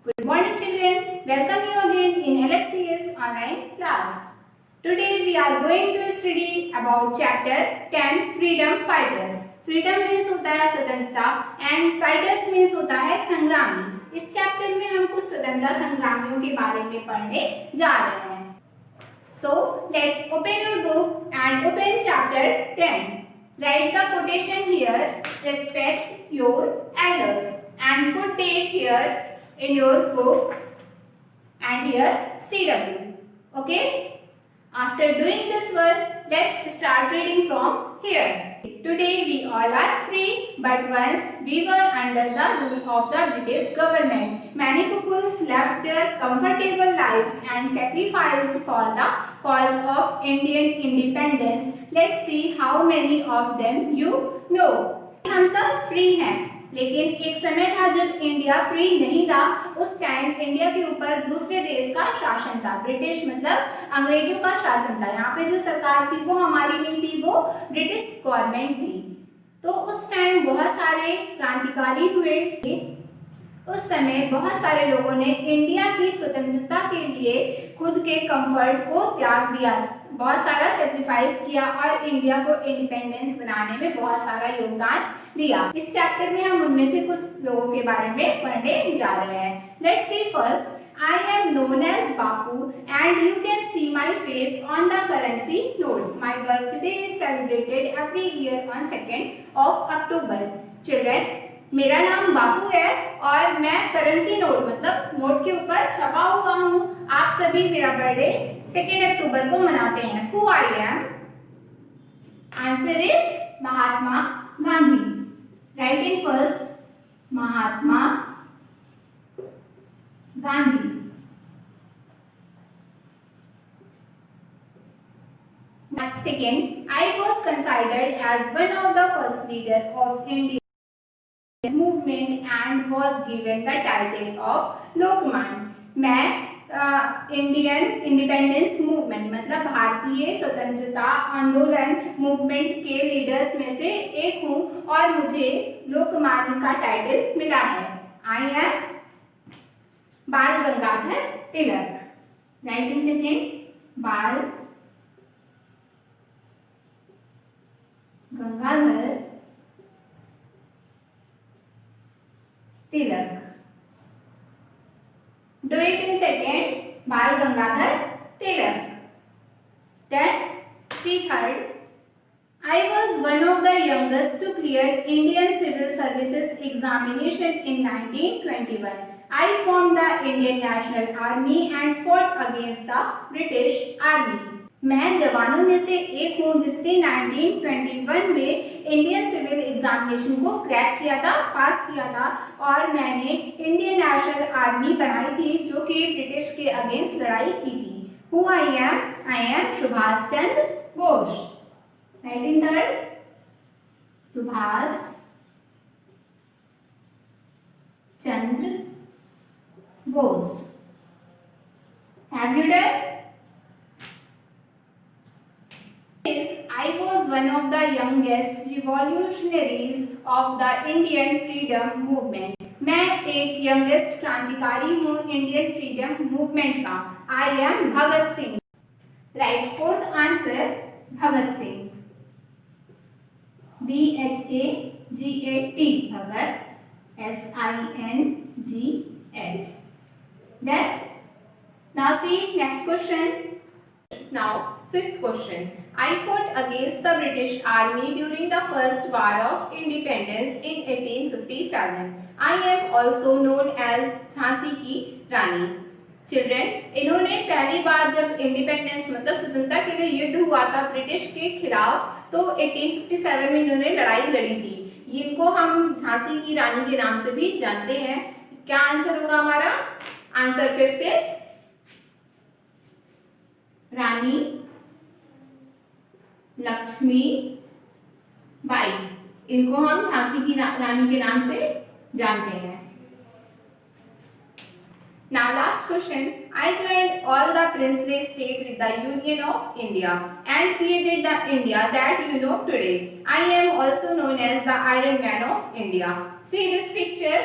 Good morning children. Welcome you again in LFCS online class. Today we are going to study about chapter 10 Freedom Fighters. Freedom means होता है स्वतंत्रता and fighters means होता है संग्रामी. इस chapter में हम कुछ स्वतंत्रता संग्रामियों के बारे में पढ़ने जा रहे हैं. So let's open your book and open chapter 10. Write the quotation here. Respect your elders and put date here in your book and here CW. Okay? After doing this work, let's start reading from here. Today we all are free, but once we were under the rule of the British government. Many peoples left their comfortable lives and sacrificed for the cause of Indian independence. Let's see how many of them you know. हम सब free हैं, लेकिन एक समय था जब India free नहीं था. उस टाइम इंडिया के ऊपर दूसरे देश का शासन था. ब्रिटिश मतलब अंग्रेजों का शासन था. यहाँ पे जो सरकार थी वो हमारी नहीं थी, वो ब्रिटिश गवर्नमेंट थी. तो उस टाइम बहुत सारे क्रांतिकारी हुए. उस समय बहुत सारे लोगों ने इंडिया की स्वतंत्रता के लिए खुद के कंफर्ट को त्याग दिया, बहुत सारा सेक्रीफाइस किया और इंडिया को इंडिपेंडेंस बनाने में बहुत सारा योगदान दिया. इस चैप्टर में हम उनमें से कुछ लोगों के बारे में पढ़ने जा रहे हैं. Let's see first. I am known as Bapu and you can see my face on the currency notes. My birthday is celebrated every year on 2nd of October. Children, मेरा नाम बापू है और मैं करेंसी नोट मतलब note के ऊपर छपा हुआ हूँ. आप सभी मेरा बर्थडे 2 अक्टूबर को मनाते हैं. Who I am? Answer is Mahatma Gandhi. Write in first. Mahatma Gandhi. Second, I was considered as one of the first leader of India movement and was given the title of लोकमान. मैं इंडियन इंडिपेंडेंस मूवमेंट मतलब भारतीय स्वतंत्रता आंदोलन movement के leaders में से एक हूँ और मुझे लोकमान का टाइटल मिला है. I am Bal Gangadhar Tilak. Write in second. Bal Gangadhar Tilak. Do it in second. बाल गंगाधर तिलक. Then see third. I was one of the youngest to clear Indian Civil Services examination in 1921. I formed the Indian National Army and fought against the British Army. मैं जवानों में से एक हूँ जिसने 1921 में Indian civil examination को crack किया था, पास किया था और मैंने इंडियन नेशनल आर्मी बनाई थी जो कि ब्रिटिश के अगेंस्ट लड़ाई की थी. Who I am Subhash Chandra Bose. Right in third. Subhash Chandra Bose. Have you done? I was one of the youngest revolutionaries of the Indian freedom movement. मैं एक यंगेस्ट क्रांतिकारी हूँ इंडियन फ्रीडम मूवमेंट का. I am Bhagat Singh. Right fourth answer Bhagat Singh. BHAGAT Bhagat. SINGH. Then now see next question. Now fifth question. I fought against the British Army during the First War of Independence in 1857. I am also known as Jhansi की रानी. Children, इन्होंने पहली बार जब independence मतलब स्वतंत्रता के लिए युद्ध हुआ था ब्रिटिश के खिलाफ तो 1857 में इन्होंने लड़ाई लड़ी थी. इनको हम झांसी की रानी के नाम से भी जानते हैं. क्या आंसर होगा हमारा? आंसर फिफ्थ इज रानी लक्ष्मी बाई. इनको हम झांसी की रानी के नाम से जानते हैं. Now last question. I joined all the princely states with the Union of India and created the India that you know today. I am also known as the Iron Man of India. See this picture.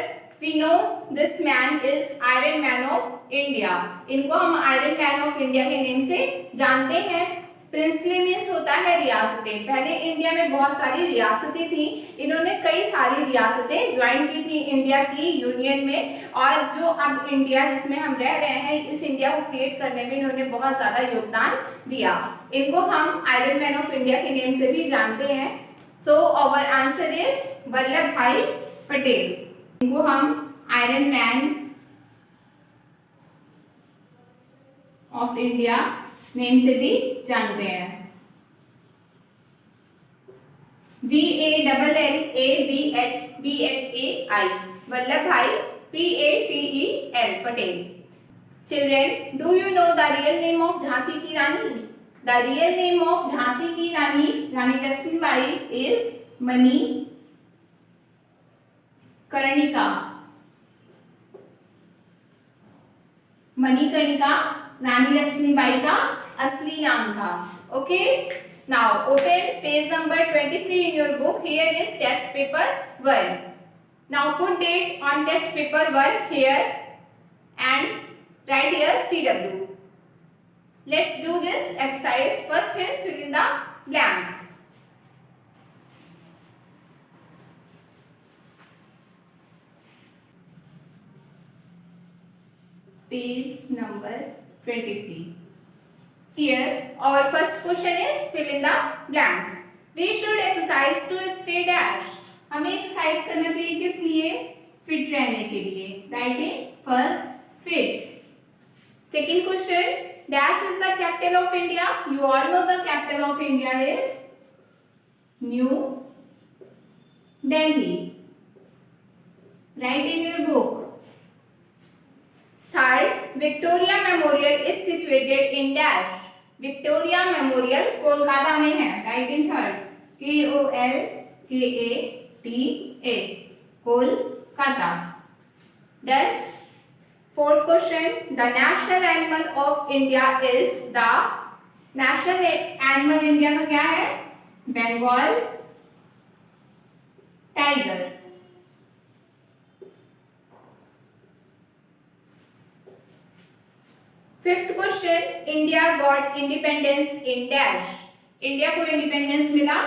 We know this man is iron man of India. इनको हम iron man of India के name से जानते हैं। Princely means होता है रियासतें। पहले इंडिया में बहुत सारी रियासतें थी, इन्होंने कई सारी रियासतें ज्वाइन की थी इंडिया की यूनियन में, और जो अब इंडिया जिसमें हम रह रहे हैं, इस इंडिया को क्रिएट करने में इन्होंने बहुत ज्यादा योगदान दिया। इनको हम आयरन मैन ऑफ इंडिया के नेम से भी जानते हैं। So our answer is Vallabhbhai Patel. इनको हम iron man of India name से भी जानते हैं। VALLABHBHAI Vallabhbhai PATEL Patel. Children, do you know the real name of Jhansi की Rani? The real name of Jhansi की रानी रानी लक्ष्मीबाई इज मणिकर्णिका। मणिकर्णिका रानी लक्ष्मीबाई का असली नाम था। Okay, now open page number 23 in your book. Here is test paper 1. Now put date on test paper 1 here and write here CW. Let's do this exercise. First is fill in the blanks. Page number 23. Here our first question is fill in the blanks. We should exercise to stay dash. हमें exercise करना चाहिए किस लिए? Fit रहने के लिए। Writing first fit. Second question, dash is the capital of India? You all know the capital of India is new Delhi. Right in your book. Third, Victoria Memorial is situated in dash. Victoria Memorial Kolkata में है। Right in third. KOLKATA Kolkata. Then fourth question, the national animal of India is the national animal India का क्या है? Bengal tiger. Fifth question, India got independence in dash. India को independence मिला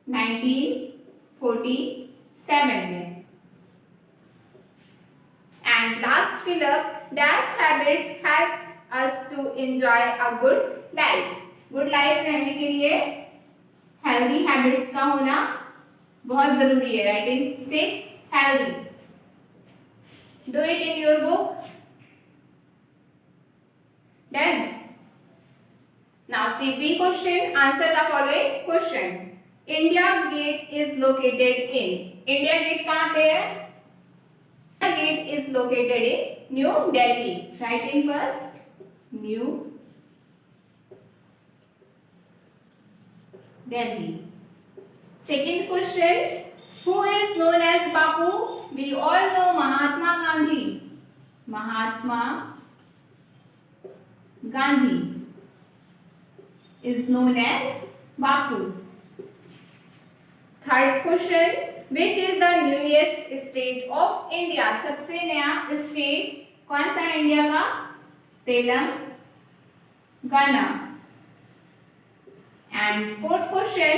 1947 में। And last fill up, dash habits help us to enjoy a good life. Good life रहने के लिए healthy habits का होना बहुत जरूरी है। Writing 6 healthy. Do it in your book. Done. Now CP question. Answer the following question. India Gate is located in. India Gate कहाँ पे है? India Gate is located in New Delhi. Write in first. New Delhi. Second question. Who is known as Bapu? We all know Mahatma Gandhi. Mahatma Gandhi is known as Bapu. Third question, which is the newest state of India? सबसे नया state कौन सा है India का? Telangana. And fourth question,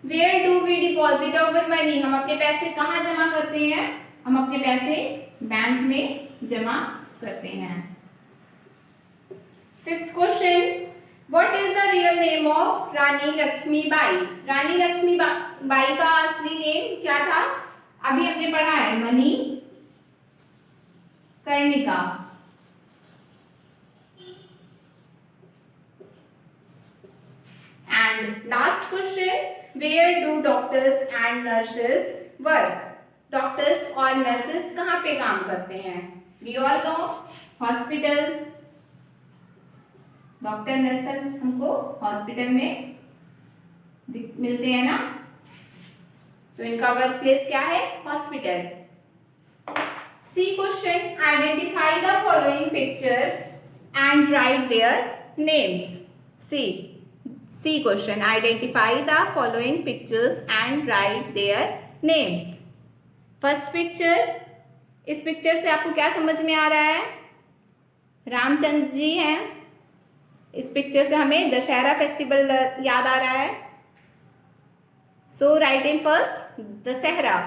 where do we deposit our money? हम अपने पैसे कहाँ जमा करते हैं? हम अपने पैसे बैंक में जमा करते हैं। Fifth question, what is the real name of रानी लक्ष्मीबाई? रानी लक्ष्मीबाई का असली नेम क्या था? अभी हमने पढ़ा है Manikarnika. And last question, where do doctors and nurses work? Doctors और नर्सेस कहाँ पे काम करते हैं? We all know hospital. Doctor nurses हमको हॉस्पिटल में मिलते हैं ना, तो इनका वर्क प्लेस क्या है? Hospital. C question, identify the following picture and write their names. C question, identify the following pictures and write their names. First picture, इस पिक्चर से आपको क्या समझ में आ रहा है? रामचंद्र जी हैं। इस पिक्चर से हमें दशहरा फेस्टिवल याद आ रहा है। So write in first Dussehra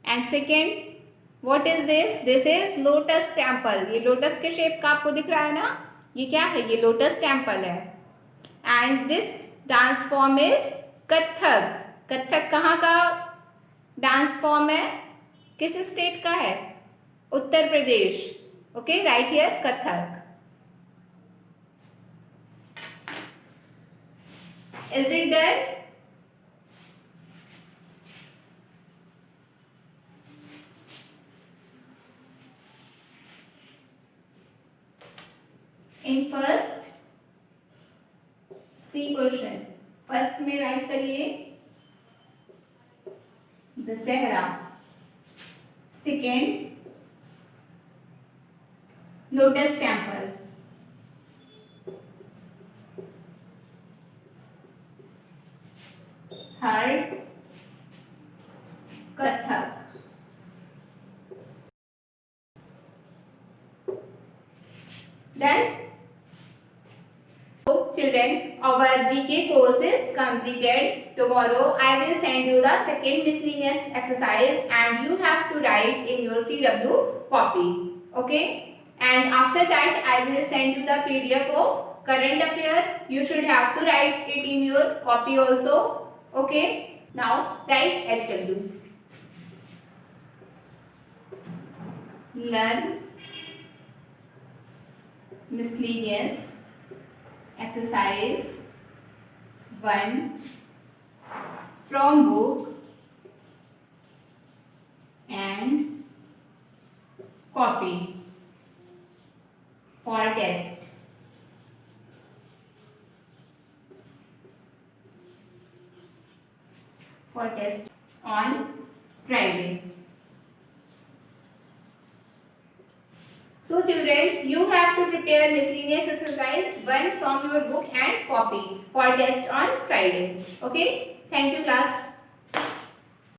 and second what is this? This is lotus temple. ये लोटस के शेप का आपको दिख रहा है ना, ये क्या है? ये लोटस टेम्पल है। And this dance form is Kathak. Kathak कहाँ का डांस फॉर्म है? किस स्टेट का है? Uttar Pradesh. Okay, write here Kathak. Is it done? In first C question, first में राइट करिए Dussehra, second lotus temple, third Kathak. Done? So children, our GK course is completed. Tomorrow I will send you the second miscellaneous exercise and you have to write in your CW copy. Okay? And after that I will send you the PDF of current affair. You should have to write it in your copy also. Okay? Now write HW. Learn miscellaneous exercise 1 from book and copy for test. For test on Friday. So children, you have to prepare miscellaneous exercise 1 from your book and copy for test on Friday. Okay? Thank you class.